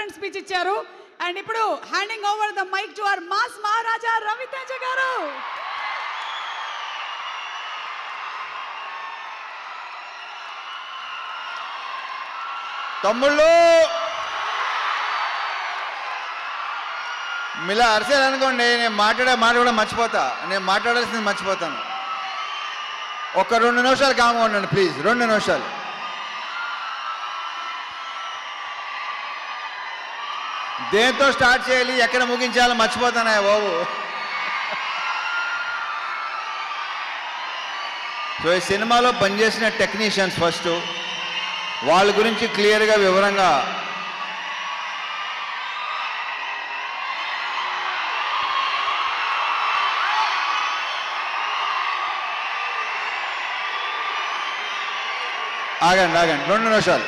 Excellent speech ఇచ్చారు. And ఇప్పుడు handing over the mic to our mass Maharaja Ravi Teja గారు. తమ్ముళ్ళు మీలా అరిసేయాలనుకోండి, నేను మాట కూడా మర్చిపోతా. నేను మాట్లాడాల్సింది మర్చిపోతాను. ఒక 2 నిమిషాలు కామ్గా ఉండండి ప్లీజ్. 2 నిమిషాలు. దేంతో స్టార్ట్ చేయాలి, ఎక్కడ ముగించాలో మర్చిపోతానా బాబు. సో ఈ సినిమాలో పనిచేసిన టెక్నీషియన్స్ ఫస్ట్, వాళ్ళ గురించి క్లియర్గా వివరంగా ఆగండి 2 నిమిషాలు.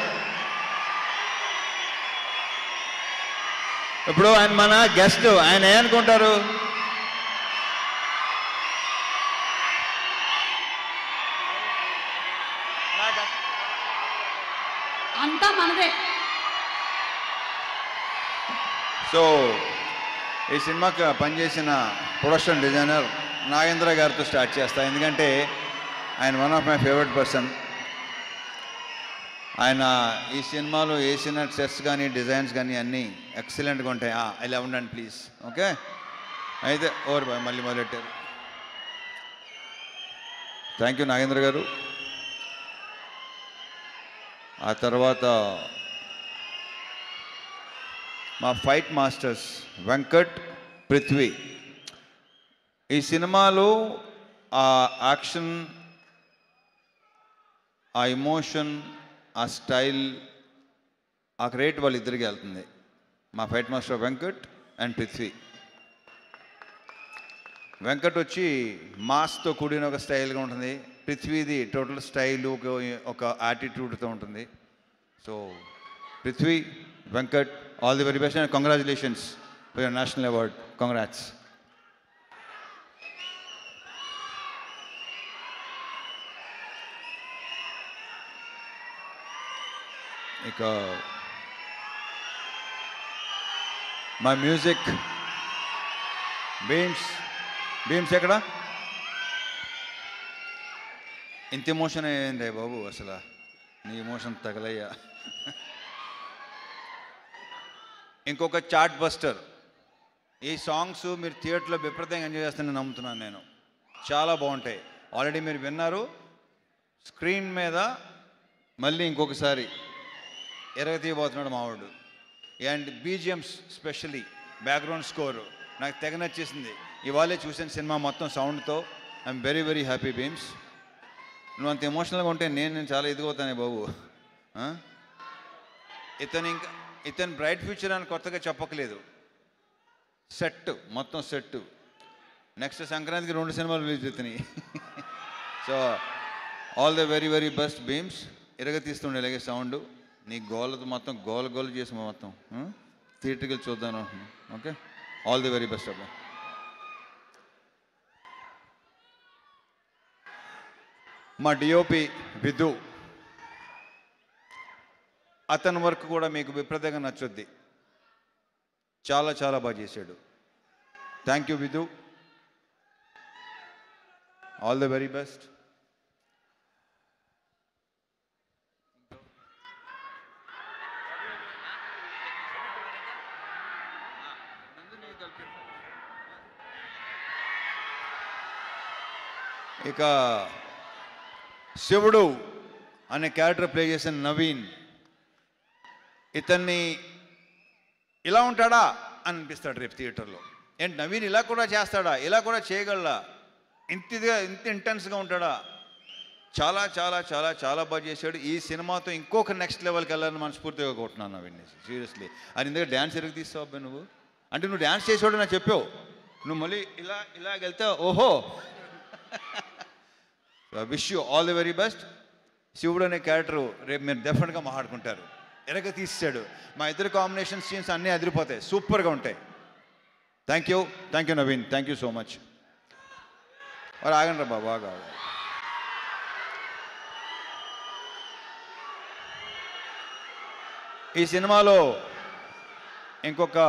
ఇప్పుడు ఆయన మన గెస్ట్, ఆయన ఏమనుకుంటారు? అంతా మనదే. సో ఈ సినిమాకి పనిచేసిన ప్రొడక్షన్ డిజైనర్ నాగేంద్ర గారితో స్టార్ట్ చేస్తా, ఎందుకంటే ఆయన one of my favourite person. ఆయన ఈ సినిమాలో వేసిన సెట్స్ కానీ డిజైన్స్ కానీ అన్నీ ఎక్సలెంట్గా ఉంటాయి. ఇలా ఉండండి ప్లీజ్. ఓకే, అయితే ఓవర్ బాయ్, మళ్ళీ మొదలెట్టారు. థ్యాంక్ యూ నాగేంద్ర గారు. ఆ తర్వాత మా ఫైట్ మాస్టర్స్ వెంకట్, పృథ్వీ. ఈ సినిమాలో ఆ యాక్షన్, ఆ ఎమోషన్, ఆ స్టైల్, ఆ క్రియేట్ వాళ్ళిద్దరికి వెళ్తుంది. మా fight master Venkat and Prithvi. Venkat వచ్చి మాస్తో కూడిన ఒక స్టైల్గా ఉంటుంది. పృథ్వీది టోటల్ స్టైలు, ఒక యాటిట్యూడ్తో ఉంటుంది. So Prithvi, Venkat, all the very best and congratulations for your national award. Congrats. ఇక మా మ్యూజిక్ బీమ్స్ ఎక్కడ? ఇంత ఎమోషన్ అయ్యింది బాబు, అసలు నీ ఎమోషన్ తగలయ్యా. ఇంకొక చార్ట్ బస్టర్. ఈ సాంగ్స్ మీరు థియేటర్లో విపరీతంగా ఎంజాయ్ చేస్తానని నమ్ముతున్నాను నేను. చాలా బాగుంటాయి. ఆల్రెడీ మీరు విన్నారు. స్క్రీన్ మీద మళ్ళీ ఇంకొకసారి ఎరగతీయబోతున్నాడు మావాడు. And BGMs, specially background score నాకు తెగ నచ్చేసింది. ఇవాళే చూసిన సినిమా మొత్తం సౌండ్తో. I'm very very happy Bheems. నువ్వు అంత ఎమోషనల్గా ఉంటే నేను చాలా ఎదిగవుతానే బాబు. ఇతను బ్రైట్ ఫ్యూచర్ అని కొత్తగా చెప్పకలేదు. సెట్, మొత్తం సెట్. నెక్స్ట్ సంక్రాంతికి 2 సినిమాలు రిలీజ్ అవుతున్నాయి. So all the very very best Bheems. ఎరగతీస్తుండే ఇలాగే సౌండ్. నీ గోలతో మొత్తం గోల చేసి మొత్తం థియేటర్కి వెళ్ళి చూద్దాం అనుకుంటున్నాను. Okay, all the very best అబ్బా. మా డిఓపి విధు, అతని వర్క్ కూడా మీకు విపరీతంగా నచ్చుద్ది. చాలా చాలా బాగా చేశాడు. Thank you Vidhu, all the very best. ఇక శివుడు అనే క్యారెక్టర్ ప్లే చేసిన నవీన్, ఇతన్ని ఇలా ఉంటాడా అని అనిపిస్తాడు రేపు థియేటర్లో. ఏంటి నవీన్ ఇలా కూడా చేస్తాడా, ఇలా కూడా చేయగలడా, ఇంత ఇంటెన్స్గా ఉంటాడా? చాలా చాలా చాలా చాలా బాగా చేశాడు. ఈ సినిమాతో ఇంకొక నెక్స్ట్ లెవెల్కి వెళ్ళాలని మనస్ఫూర్తిగా కొట్టున్నాను నవీన్. సీరియస్లీ. అది ఇందులో డ్యాన్స్ ఎరుగు తీస్తావు అబ్బాయి నువ్వు. అంటే నువ్వు డ్యాన్స్ చేసేవాడు నాకు చెప్పావు. నువ్వు మళ్ళీ ఇలాగెళ్తావు. ఓహో, wish you all the very best. శివుడు అనే క్యారెక్టరు రేపు మీరు డెఫినెట్గా మాట్లాడుకుంటారు. ఎరగ తీసాడు. మా ఇద్దరు కాంబినేషన్ సీన్స్ అన్నీ అదిరిపోతాయి, సూపర్గా ఉంటాయి. Thank you Naveen, thank you so much. మరి ఆగండి రా బాగా. ఈ సినిమాలో ఇంకొక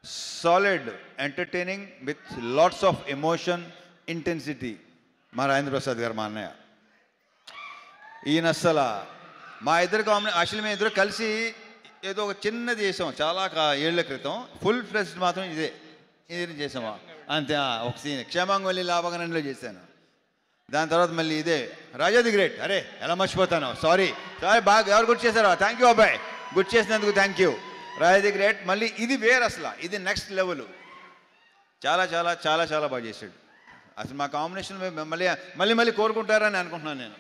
solid entertaining with lots of emotion intensity మా రాజేంద్ర ప్రసాద్ గారు, మా అన్నయ్య. ఈయన అస్సలు మా ఇద్దరు యాక్చువల్లీ మేము ఇద్దరు కలిసి ఏదో ఒక చిన్నది చేసాం చాలా ఏళ్ల క్రితం. ఫుల్ ఫ్లెజ్డ్ మాత్రం ఇదే చేసామా అంతే. ఒక సీన్ క్షేమాంగవల్లి లాభగనంలో చేశాను. దాని తర్వాత మళ్ళీ ఇదే రాజా ది గ్రేట్. అరే ఎలా మర్చిపోతాను, సారీ బాగా ఎవరు గుర్తు చేశారో థ్యాంక్ యూ అబ్బాయి, గుర్తు చేసినందుకు thank you. Raja the great మళ్ళీ ఇది వేరు, అసలు ఇది నెక్స్ట్ లెవెల్. చాలా చాలా చాలా చాలా బాగా చేశాడు. అసలు మా కాంబినేషన్ మళ్ళీ మళ్ళీ మళ్ళీ కోరుకుంటారని అనుకుంటున్నాను నేను.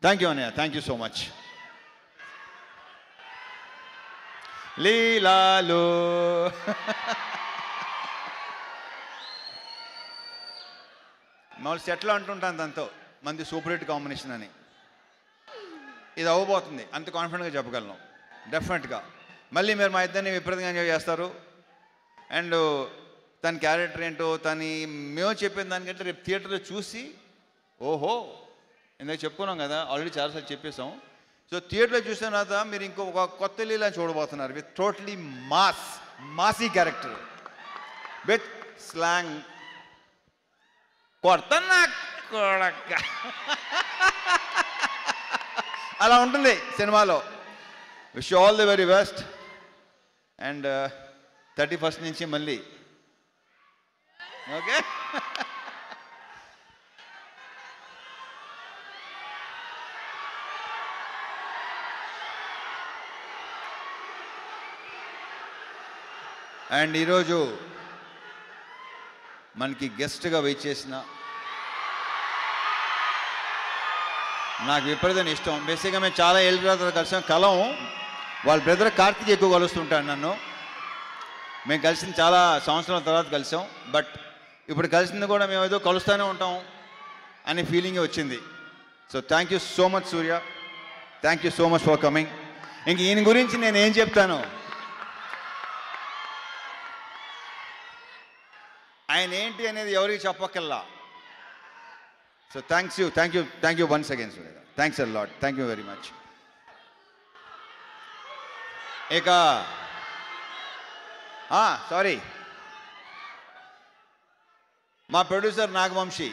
థ్యాంక్ యూ అన్నయ్య, థ్యాంక్ యూ సో మచ్. లీలాలు మామూలు సెట్లో అంటుంటాను దాంతో మంది సూపర్ హిట్ కాంబినేషన్ అని. ఇది అవ్వబోతుంది అంత కాన్ఫిడెంట్గా చెప్పగలను డెఫినెట్గా. మళ్ళీ మీరు మా ఇద్దరిని విపరీతంగా ఎంజాయ్ చేస్తారు. అండ్ తన క్యారెక్టర్ ఏంటో మేము చెప్పిన దానికంటే రేపు థియేటర్లో చూసి ఓహో ఇందాక చెప్పుకున్నాం కదా, ఆల్రెడీ చాలాసార్లు చెప్పేసాం. సో థియేటర్లో చూసిన తర్వాత మీరు ఇంకొక కొత్త లీలా చూడబోతున్నారు with totally massy character with slang. కొడతన్నా కొడక అలా ఉంటుంది సినిమాలో. Wish all the very best. And 31st నుంచి మళ్ళీ ఓకే. అండ్ ఈరోజు మనకి గెస్ట్గా వెయిట్ చేసిన నాకు విపరీతం ఇష్టం. బేసిక్గా మేము చాలా ఏళ్ళ తర్వాత కలిసాం. కలం వాళ్ళ బ్రదర్ కార్తీక్ ఎక్కువ కలుస్తుంటాడు నన్ను. మేము కలిసిన చాలా సంవత్సరాల తర్వాత కలిసాం. బట్ ఇప్పుడు కలిసింది కూడా మేము ఏదో కలుస్తూనే ఉంటాం అనే ఫీలింగ్ వచ్చింది. So thank you so much Surya, thank you so much for coming. ఇంక ఈయన గురించి నేను ఏం చెప్తాను, ఆయన ఏంటి అనేది ఎవరికి చెప్పక్కల్లా. So thank you once again Surya, thanks a lot, thank you very much. ఇక సారీ మా ప్రొడ్యూసర్ నాగవంశీ,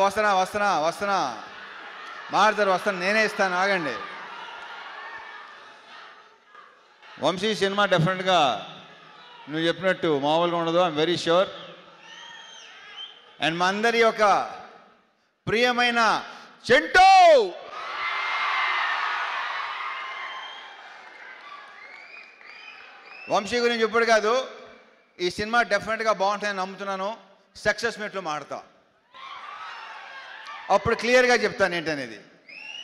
వస్తున్నా మారుతారు, వస్తాను, నేనే ఇస్తాను, ఆగండి. వంశీ సినిమా డెఫినెట్గా నువ్వు చెప్పినట్టు మామూలుగా ఉండదు, ఐఎమ్ వెరీ ష్యూర్. అండ్ మా అందరి యొక్క ప్రియమైన చెంటూ వంశీ గురించి ఇప్పుడు కాదు, ఈ సినిమా డెఫినెట్గా బాగుంటుందని నమ్ముతున్నాను. సక్సెస్ మీట్లో మాడతా, అప్పుడు క్లియర్గా చెప్తాను ఏంటనేది.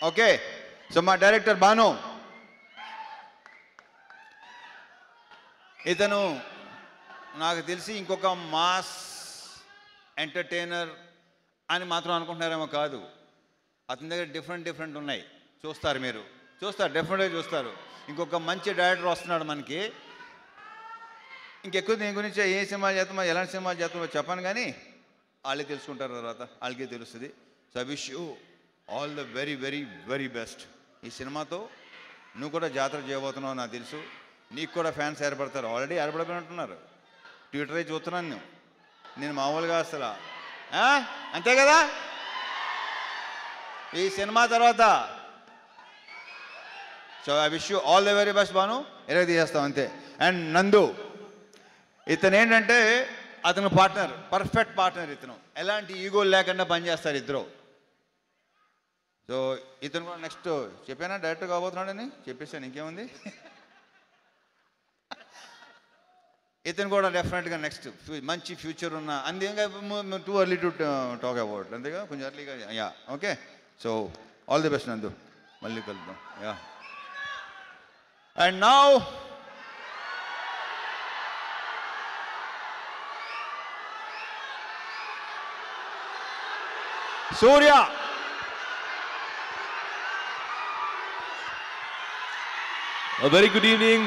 ఓకే. సో మా డైరెక్టర్ భాను, ఇతను నాకు తెలిసి ఇంకొక మాస్ ఎంటర్టైనర్ అని మాత్రం అనుకుంటున్నారేమో కాదు. అతని దగ్గర డిఫరెంట్ ఉన్నాయి, చూస్తారు, మీరు చూస్తారు, డెఫినెట్గా చూస్తారు. ఇంకొక మంచి డైరెక్టర్ వస్తున్నాడు మనకి. ఇంకెక్కువ దీని గురించి ఏ సినిమాలు చేస్తామో ఎలాంటి సినిమాలు చేస్తామో చెప్పాను, కానీ వాళ్ళే తెలుసుకుంటారు, తర్వాత వాళ్ళకే తెలుస్తుంది. So I wish you all the very very very best. ఈ సినిమాతో నువ్వు కూడా జాతర చేయబోతున్నావు నాకు తెలుసు. నీకు కూడా ఫ్యాన్స్ ఏర్పడతారు, ఆల్రెడీ ఏర్పడిపోయినట్టున్నారు. ట్విట్టర్ అయి చూస్తున్నాను నేను మామూలుగా అసలు, అంతే కదా. ఈ సినిమా తర్వాత so I wish you all the very best Bhanu. ఎలా తీసేస్తాం అంతే. అండ్ నందు, ఇతను ఏంటంటే అతను పార్ట్నర్, పర్ఫెక్ట్ పార్ట్నర్. ఇతను ఎలాంటి ఈగోలు లేకుండా పనిచేస్తారు ఇద్దరు. సో ఇతను కూడా నెక్స్ట్ చెప్పానా డైరెక్టర్ కాబోతున్నాడని చెప్పేసాను, ఇంకేముంది. ఇతను కూడా డెఫినెట్గా నెక్స్ట్ మంచి ఫ్యూచర్ ఉన్న, అంతేగా too early to talk about, అంతేగా కొంచెం ఎర్లీగా. Yeah okay. So all the best నందు, మళ్ళీ కలుద్దాం. Yeah. And now Surya. A very good evening.